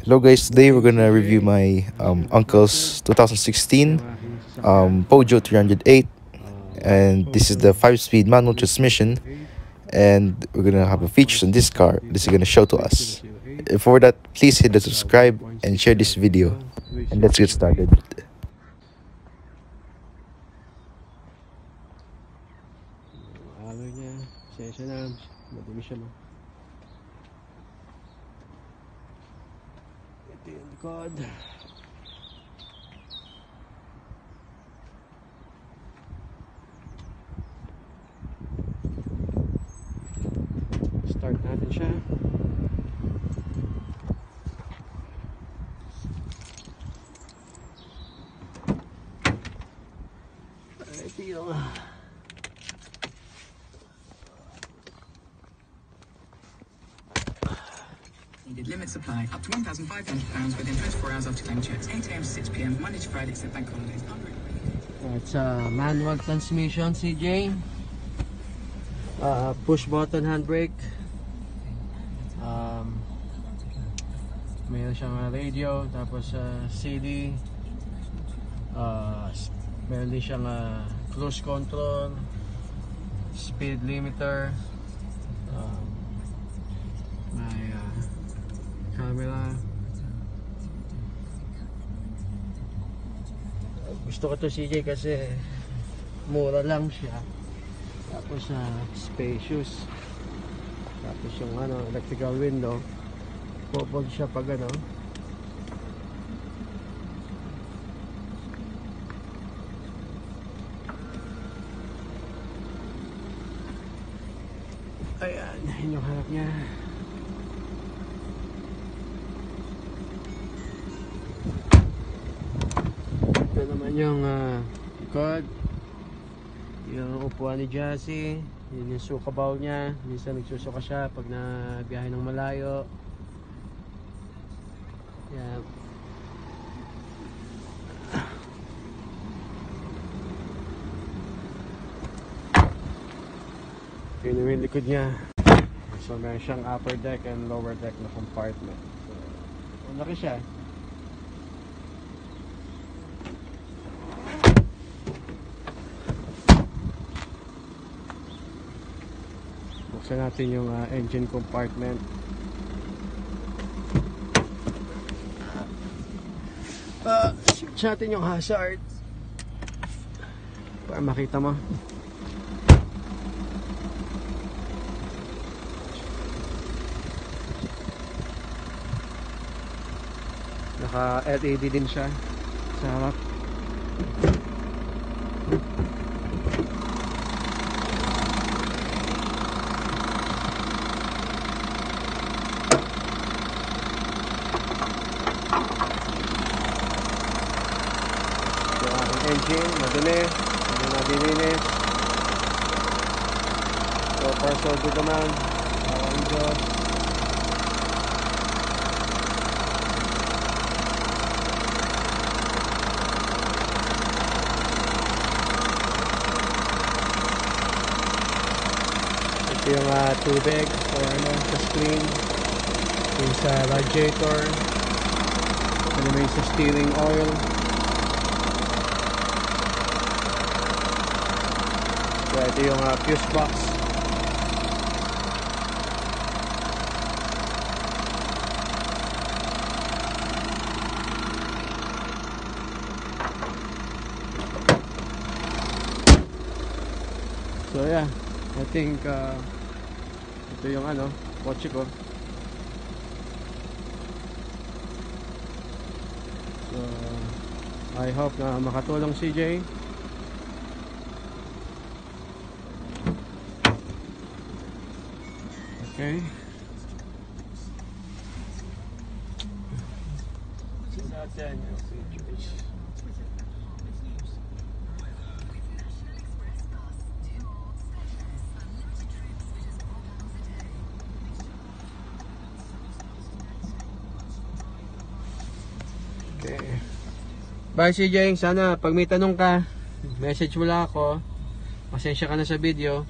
Hello guys, today we're gonna review my uncle's 2016 Peugeot 308, and this is the 5-speed manual transmission, and we're gonna have a features on this car this is gonna show to us. For that, please hit the subscribe and share this video, and let's get started. Aloy niya, sensya na, madumi siya no. Ito yung likod. Start natin siya. Ito yung Needed limit supply up to £1,500 within 24 hours after claim checks. 8 AM to 6 PM, Monday to Friday except bank holidays. it's a manual transmission, CJ. Push button handbrake. Mayroon siyang radio, tapos CD. Meron din siyang cruise control, speed limiter, may camera. Gusto ko to, CJ, kasi mura lang siya, tapos spacious, tapos yung electrical window, popog siya pag ayan, yun yung harap niya. Ito naman yung likod, yung upuan ni Jassy, yun yung sukabaw niya. Minsan nagsusuka siya pag nabiyahe ng malayo. Yan. Yun yung likod niya. So meron siyang upper deck and lower deck na compartment. So, laki siya. Buksan natin yung engine compartment. Switch natin yung hazard para makita mo. Naka LED din siya sa harap. Yung ating engine, madali, hindi nadilinis. So far so good naman. Awang Diyos. Ito yung tubig or sa screen, yung sa radiator. Ito naman yung sa steering oil. So ito yung fuse box. So yeah, I think ito yung kotse ko. So I hope na makatulong, CJ. Okay. So natin yung features. Okay. Bye, CJ. Sana pag may tanong ka, message mo lang ako. Pasensya ka na sa video.